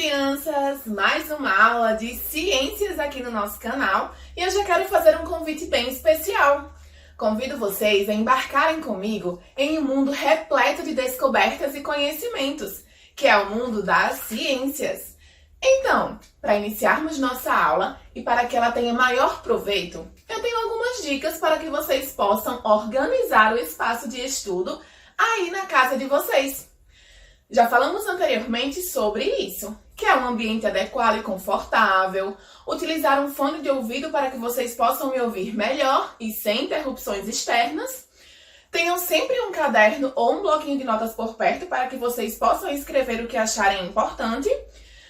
crianças! Mais uma aula de ciências aqui no nosso canal e eu já quero fazer um convite bem especial. Convido vocês a embarcarem comigo em um mundo repleto de descobertas e conhecimentos, que é o mundo das ciências. Então, para iniciarmos nossa aula e para que ela tenha maior proveito, eu tenho algumas dicas para que vocês possam organizar o espaço de estudo aí na casa de vocês. Já falamos anteriormente sobre isso, que é um ambiente adequado e confortável, utilizar um fone de ouvido para que vocês possam me ouvir melhor e sem interrupções externas. Tenham sempre um caderno ou um bloquinho de notas por perto para que vocês possam escrever o que acharem importante.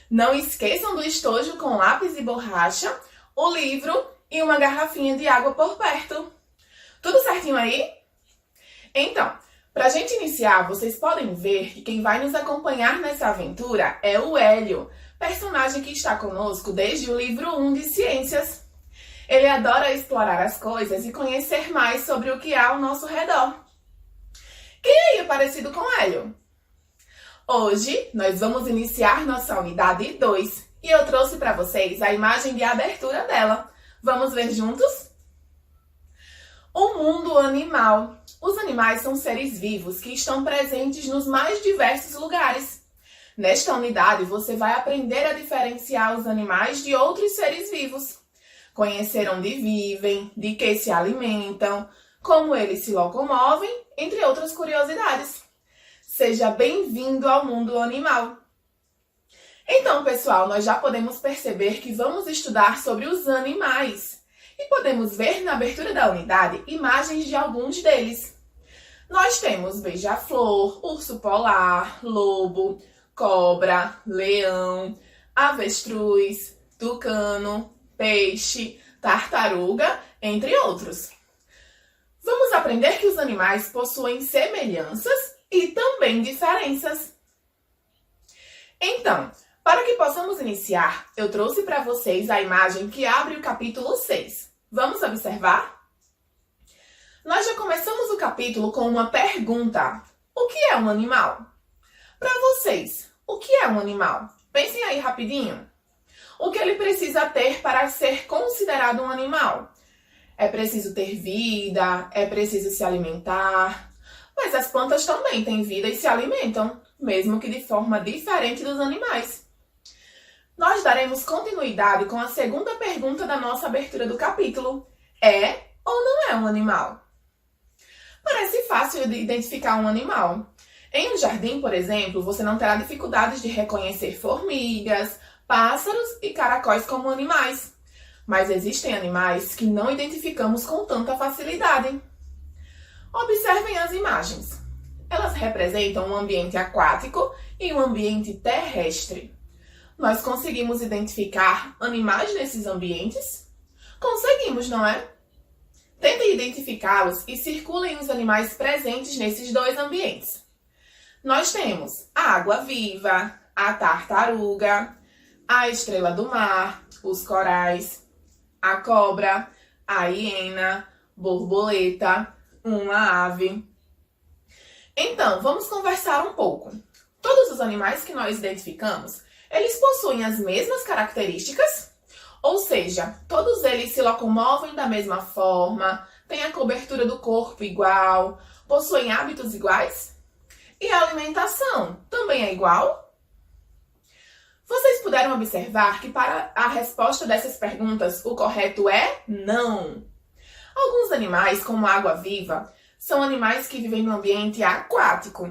Não esqueçam do estojo com lápis e borracha, o livro e uma garrafinha de água por perto. Tudo certinho aí? Então, para a gente iniciar, vocês podem ver que quem vai nos acompanhar nessa aventura é o Hélio, personagem que está conosco desde o livro 1 de Ciências. Ele adora explorar as coisas e conhecer mais sobre o que há ao nosso redor. Quem aí é parecido com o Hélio? Hoje, nós vamos iniciar nossa unidade 2 e eu trouxe para vocês a imagem de abertura dela. Vamos ver juntos? O mundo animal. Os animais são seres vivos que estão presentes nos mais diversos lugares. Nesta unidade, você vai aprender a diferenciar os animais de outros seres vivos. Conhecer onde vivem, de que se alimentam, como eles se locomovem, entre outras curiosidades. Seja bem-vindo ao mundo animal. Então, pessoal, nós já podemos perceber que vamos estudar sobre os animais. E podemos ver na abertura da unidade imagens de alguns deles. Nós temos beija-flor, urso polar, lobo, cobra, leão, avestruz, tucano, peixe, tartaruga, entre outros. Vamos aprender que os animais possuem semelhanças e também diferenças. Então, para que possamos iniciar, eu trouxe para vocês a imagem que abre o capítulo 6. Vamos observar? Nós já começamos o capítulo com uma pergunta. O que é um animal? Para vocês, o que é um animal? Pensem aí rapidinho. O que ele precisa ter para ser considerado um animal? É preciso ter vida, é preciso se alimentar. Mas as plantas também têm vida e se alimentam, mesmo que de forma diferente dos animais. Nós daremos continuidade com a segunda pergunta da nossa abertura do capítulo. É ou não é um animal? Parece fácil de identificar um animal. Em um jardim, por exemplo, você não terá dificuldades de reconhecer formigas, pássaros e caracóis como animais. Mas existem animais que não identificamos com tanta facilidade. Observem as imagens. Elas representam um ambiente aquático e um ambiente terrestre. Nós conseguimos identificar animais nesses ambientes? Conseguimos, não é? Tentem identificá-los e circulem os animais presentes nesses dois ambientes. Nós temos a água-viva, a tartaruga, a estrela do mar, os corais, a cobra, a hiena, borboleta, uma ave. Então, vamos conversar um pouco. Todos os animais que nós identificamos, eles possuem as mesmas características, ou seja, todos eles se locomovem da mesma forma, têm a cobertura do corpo igual, possuem hábitos iguais? E a alimentação também é igual? Vocês puderam observar que para a resposta dessas perguntas, o correto é não. Alguns animais, como a água-viva, são animais que vivem no ambiente aquático.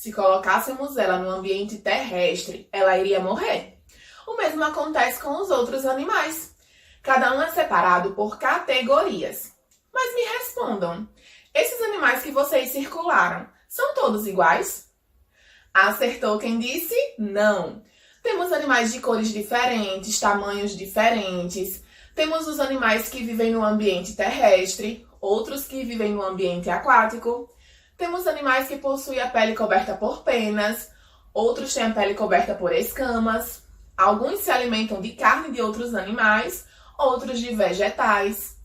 Se colocássemos ela no ambiente terrestre, ela iria morrer. O mesmo acontece com os outros animais. Cada um é separado por categorias. Mas me respondam, esses animais que vocês circularam, são todos iguais? Acertou quem disse não. Temos animais de cores diferentes, tamanhos diferentes. Temos os animais que vivem no ambiente terrestre, outros que vivem no ambiente aquático. Temos animais que possuem a pele coberta por penas, outros têm a pele coberta por escamas. Alguns se alimentam de carne de outros animais, outros de vegetais.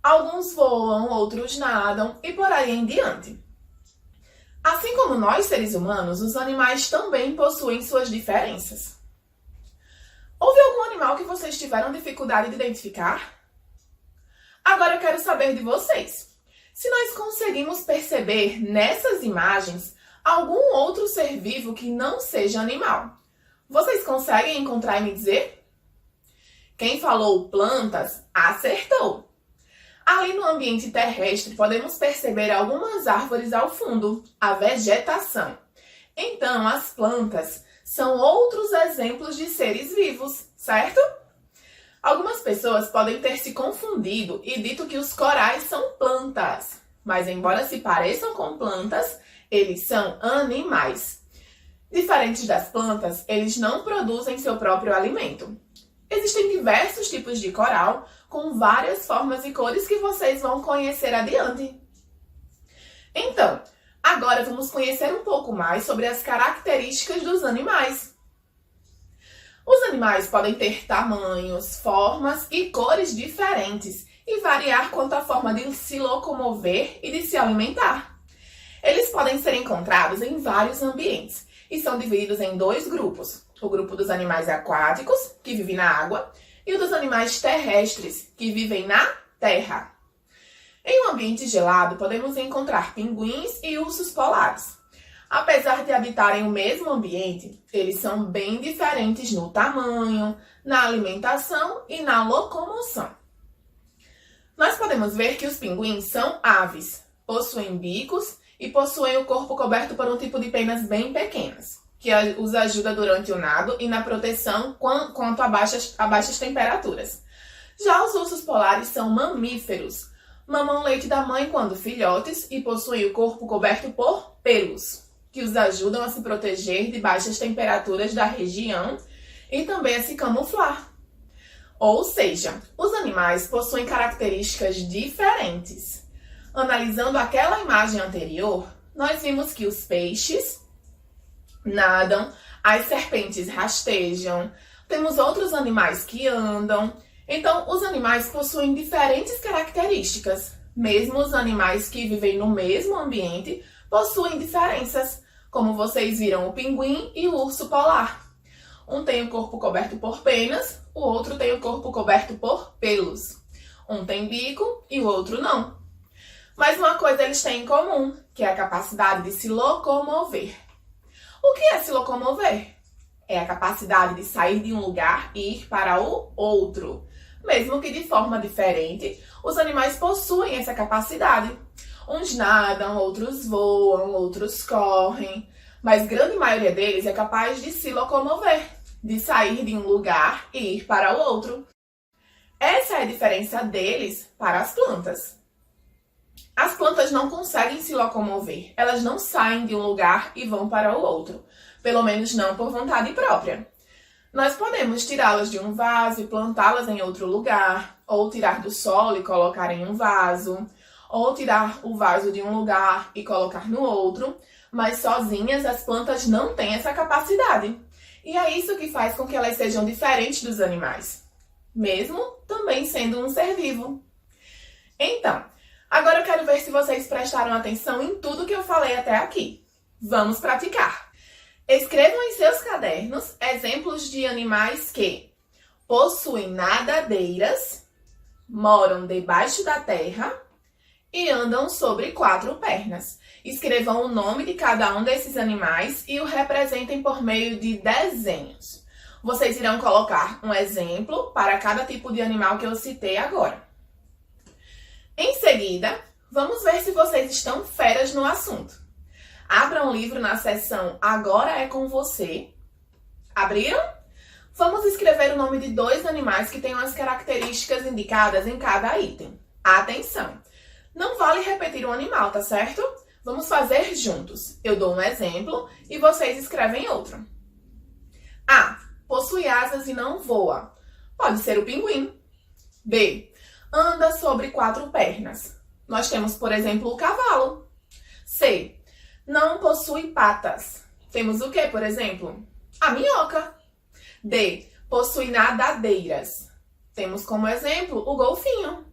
Alguns voam, outros nadam e por aí em diante. Assim como nós, seres humanos, os animais também possuem suas diferenças. Houve algum animal que vocês tiveram dificuldade de identificar? Agora eu quero saber de vocês. Se nós conseguimos perceber nessas imagens algum outro ser vivo que não seja animal, vocês conseguem encontrar e me dizer? Quem falou plantas, acertou! Ali no ambiente terrestre, podemos perceber algumas árvores ao fundo, a vegetação. Então, as plantas são outros exemplos de seres vivos, certo? Algumas pessoas podem ter se confundido e dito que os corais são plantas, mas embora se pareçam com plantas, eles são animais. Diferentes das plantas, eles não produzem seu próprio alimento. Existem diversos tipos de coral, com várias formas e cores que vocês vão conhecer adiante. Então, agora vamos conhecer um pouco mais sobre as características dos animais. Os animais podem ter tamanhos, formas e cores diferentes e variar quanto à forma de se locomover e de se alimentar. Eles podem ser encontrados em vários ambientes e são divididos em dois grupos. O grupo dos animais aquáticos, que vivem na água, e o dos animais terrestres, que vivem na terra. Em um ambiente gelado, podemos encontrar pinguins e ursos polares. Apesar de habitarem o mesmo ambiente, eles são bem diferentes no tamanho, na alimentação e na locomoção. Nós podemos ver que os pinguins são aves, possuem bicos e possuem o corpo coberto por um tipo de penas bem pequenas, que os ajuda durante o nado e na proteção quanto a baixas temperaturas. Já os ursos polares são mamíferos, mamam leite da mãe quando filhotes e possuem o corpo coberto por pelos, que os ajudam a se proteger de baixas temperaturas da região e também a se camuflar. Ou seja, os animais possuem características diferentes. Analisando aquela imagem anterior, nós vimos que os peixes nadam, as serpentes rastejam, temos outros animais que andam. Então, os animais possuem diferentes características. Mesmo os animais que vivem no mesmo ambiente possuem diferenças, como vocês viram o pinguim e o urso polar. Um tem o corpo coberto por penas, o outro tem o corpo coberto por pelos. Um tem bico e o outro não. Mas uma coisa eles têm em comum, que é a capacidade de se locomover. O que é se locomover? É a capacidade de sair de um lugar e ir para o outro. Mesmo que de forma diferente, os animais possuem essa capacidade. Uns nadam, outros voam, outros correm, mas grande maioria deles é capaz de se locomover, de sair de um lugar e ir para o outro. Essa é a diferença deles para as plantas. As plantas não conseguem se locomover, elas não saem de um lugar e vão para o outro, pelo menos não por vontade própria. Nós podemos tirá-las de um vaso e plantá-las em outro lugar, ou tirar do solo e colocar em um vaso, ou tirar o vaso de um lugar e colocar no outro, mas sozinhas as plantas não têm essa capacidade. E é isso que faz com que elas sejam diferentes dos animais, mesmo também sendo um ser vivo. Então, agora eu quero ver se vocês prestaram atenção em tudo que eu falei até aqui. Vamos praticar! Escrevam em seus cadernos exemplos de animais que possuem nadadeiras, moram debaixo da terra e andam sobre 4 pernas. Escrevam o nome de cada um desses animais e o representem por meio de desenhos. Vocês irão colocar um exemplo para cada tipo de animal que eu citei agora. Em seguida, vamos ver se vocês estão feras no assunto. Abra um livro na seção Agora é com você. Abriram? Vamos escrever o nome de 2 animais que tenham as características indicadas em cada item. Atenção! Não vale repetir um animal, tá certo? Vamos fazer juntos. Eu dou um exemplo e vocês escrevem outro. A. Possui asas e não voa. Pode ser o pinguim. B. Anda sobre 4 pernas. Nós temos, por exemplo, o cavalo. C. Não possui patas. Temos o que, por exemplo? A minhoca. D. Possui nadadeiras. Temos como exemplo o golfinho.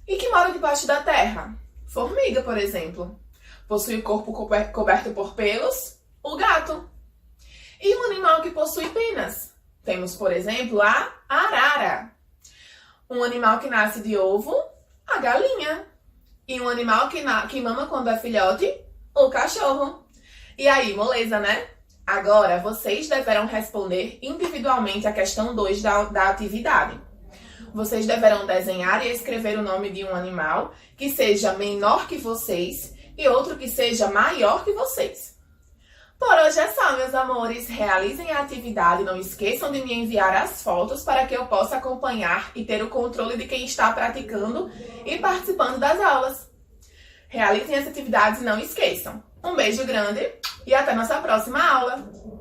E que mora debaixo da terra? Formiga, por exemplo. Possui o corpo coberto por pelos? O gato. E um animal que possui penas? Temos, por exemplo, a arara. Um animal que nasce de ovo, a galinha. E um animal que mama quando é filhote, o cachorro. E aí, moleza, né? Agora, vocês deverão responder individualmente a questão 2 da atividade. Vocês deverão desenhar e escrever o nome de um animal que seja menor que vocês e outro que seja maior que vocês. Por hoje é só, meus amores. Realizem a atividade. Não esqueçam de me enviar as fotos para que eu possa acompanhar e ter o controle de quem está praticando e participando das aulas. Realizem as atividades e não esqueçam. Um beijo grande e até nossa próxima aula!